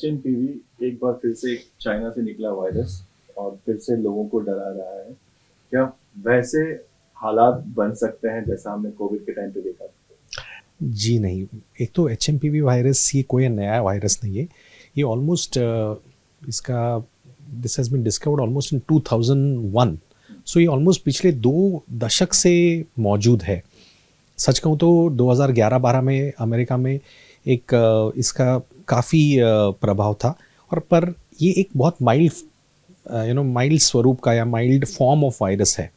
एचएनपीवी एक बार फिर से चाइना से निकला वायरस और फिर से लोगों को डरा रहा है। क्या वैसे हालात बन सकते हैं जैसा हमने कोविड के टाइम पे देखा था? जी नहीं। एक तो एचएमपीवी वायरस ये कोई नया वायरस नहीं है। ये ऑलमोस्ट इसका this has been discovered almost in 2001। So ये ऑलमोस्ट पिछले 2 दशक से मौजूद है। सच कहूँ तो 2011-12 में अमेरिका में एक इसका काफ़ी प्रभाव था, और पर ये एक बहुत माइल्ड स्वरूप का या माइल्ड फॉर्म ऑफ वायरस है।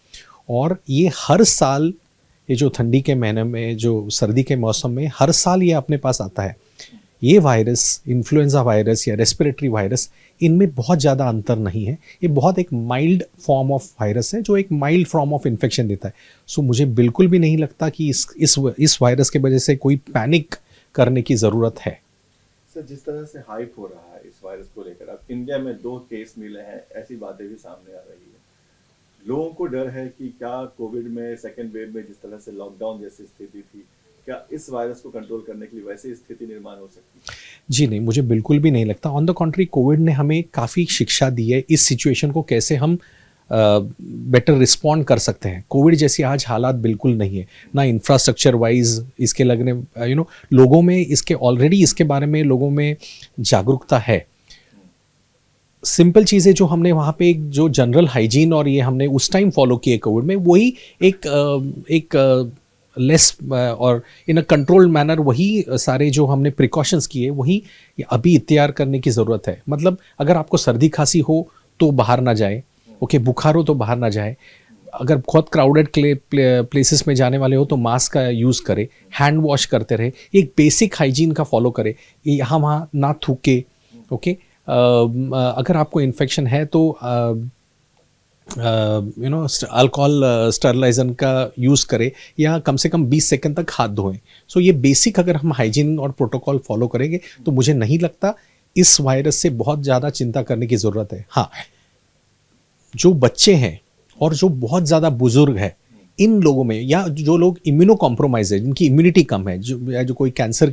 और ये हर साल, ये जो ठंडी के महीने में, जो सर्दी के मौसम में हर साल ये अपने पास आता है। ये वायरस, इन्फ्लुएंजा वायरस या रेस्पिरेटरी वायरस, इनमें बहुत ज़्यादा अंतर नहीं है। ये बहुत एक माइल्ड फॉर्म ऑफ वायरस है जो एक माइल्ड फॉर्म ऑफ इन्फेक्शन देता है। सो मुझे बिल्कुल भी नहीं लगता कि इस वायरस के वजह से कोई पैनिक करने की ज़रूरत है। सर, जिस तरह से हाइप हो रहा है इस वायरस को लेकर, अब इंडिया में 2 केस मिले हैं, ऐसी बातें भी सामने आ रही है। लोगों को डर है कि क्या कोविड में सेकेंड वेव में जिस तरह से लॉकडाउन जैसी स्थिति थी, क्या इस वायरस को कंट्रोल करने के लिए वैसी स्थिति निर्माण हो सकती है? जी नहीं, मुझे बिल्कुल भी नहीं लगता। ऑन द कॉन्ट्री, कोविड ने हमें काफ़ी शिक्षा दी है इस सिचुएशन को कैसे हम बेटर रिस्पॉन्ड कर सकते हैं। कोविड जैसी आज हालात बिल्कुल नहीं है, ना इंफ्रास्ट्रक्चर वाइज इसके लगने लोगों में इसके ऑलरेडी इसके बारे में लोगों में जागरूकता है। सिंपल चीज़ें जो हमने वहाँ पे एक जो जनरल हाइजीन और ये हमने उस टाइम फॉलो किए कोविड में, वही एक लेस और इन अ कंट्रोल्ड मैनर वही सारे जो हमने प्रिकॉशंस किए वही अभी इख्तियार करने की ज़रूरत है। मतलब अगर आपको सर्दी खांसी हो तो बाहर ना जाए, ओके, बुखार हो तो बाहर ना जाए। अगर बहुत क्राउडेड प्लेसेस में जाने वाले हो तो मास्क का यूज़ करें, हैंड वॉश करते रहे, एक बेसिक हाइजीन का फॉलो करें, यहाँ वहाँ ना थूके, ओके। अगर आपको इन्फेक्शन है तो अल्कोहल स्टरलाइजर का यूज़ करें, या कम से कम 20 सेकंड तक हाथ धोएं। सो ये बेसिक अगर हम हाइजीन और प्रोटोकॉल फॉलो करेंगे तो मुझे नहीं लगता इस वायरस से बहुत ज़्यादा चिंता करने की ज़रूरत है। हाँ, जो बच्चे हैं और जो बहुत ज़्यादा बुजुर्ग है, इन लोगों में, या जो लोग इम्यूनो कॉम्प्रोमाइज है, जिनकी इम्यूनिटी कम है, जो कोई कैंसर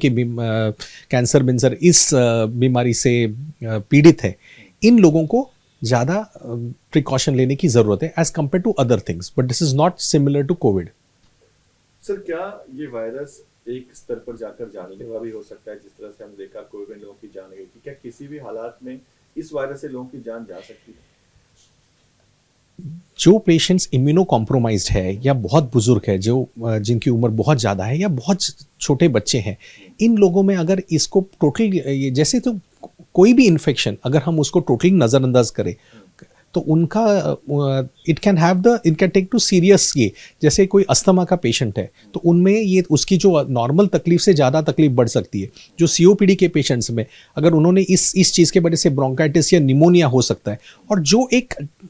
बिंसर इस बीमारी से पीड़ित है, इन लोगों को ज़्यादा प्रिकॉशन लेने की ज़रूरत है as compare to other things, but this is not similar to COVID. Sir, क्या ये वायरस एक स्तर पर जाकर जानलेवा भी हो सकता है? जिस तरह से हम देखा कोविड में लोगों की जान गई थी, क्या किसी भी हालात में इस वायरस से लोगों की जान जा सकती है? जो पेशेंट्स इम्यूनो कॉम्प्रोमाइज्ड है या बहुत बुजुर्ग है, जो जिनकी उम्र बहुत ज़्यादा है, या बहुत छोटे बच्चे हैं, इन लोगों में अगर इसको टोटली, जैसे तो कोई भी इन्फेक्शन अगर हम उसको टोटली नज़रअंदाज करें तो उनका it can take too serious. ये जैसे कोई अस्थमा का पेशेंट है तो उनमें ये उसकी जो नॉर्मल तकलीफ से ज़्यादा तकलीफ बढ़ सकती है। जो सीओपीडी के पेशेंट्स में अगर उन्होंने इस चीज़ के वजह से ब्रोंकाइटिस या निमोनिया हो सकता है। और जो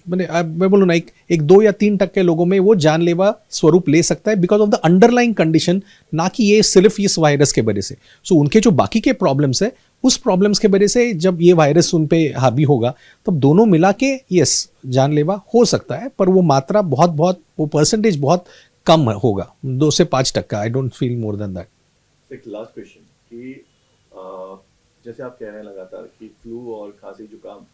मैं बोलूँ ना, एक 2 या 3% लोगों में वो जानलेवा स्वरूप ले सकता है because of the underlying condition, ना कि ये सिर्फ इस वायरस के वजह से। सो उनके जो बाकी के प्रॉब्लम्स है, उस प्रॉब्लम्स के वजह से जब ये वायरस उन पे हावी होगा तब दोनों मिला के यस जानलेवा हो सकता है, पर वो मात्रा वो परसेंटेज बहुत कम होगा, 2 से 5%। I don't feel more than that. एक लास्ट क्वेश्चन कि जैसे आप कह रहे हैं लगातार कि फ्लू और खांसी जुकाम,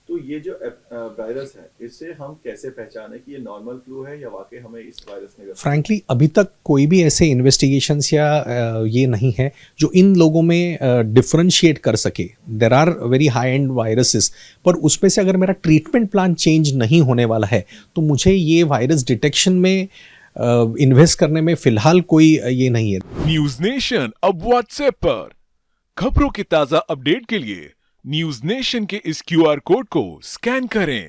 तो ये जो वायरस है, इससे हम कैसे पहचाने कि ये नॉर्मल फ्लू है या वाकई हमें इस वायरस ने? फ्रैंकली अभी तक कोई भी ऐसे इन्वेस्टिगेशंस या ये नहीं है जो इन लोगों में डिफरेंशिएट कर सके। There are very high end viruses, पर उसमें से अगर मेरा ट्रीटमेंट प्लान चेंज नहीं होने वाला है तो मुझे ये वायरस डिटेक्शन में इन्वेस्ट करने में फिलहाल कोई ये नहीं है। न्यूज नेशन अब व्हाट्सएप पर खबरों की ताजा अपडेट के लिए न्यूज नेशन के इस क्यूआर कोड को स्कैन करें।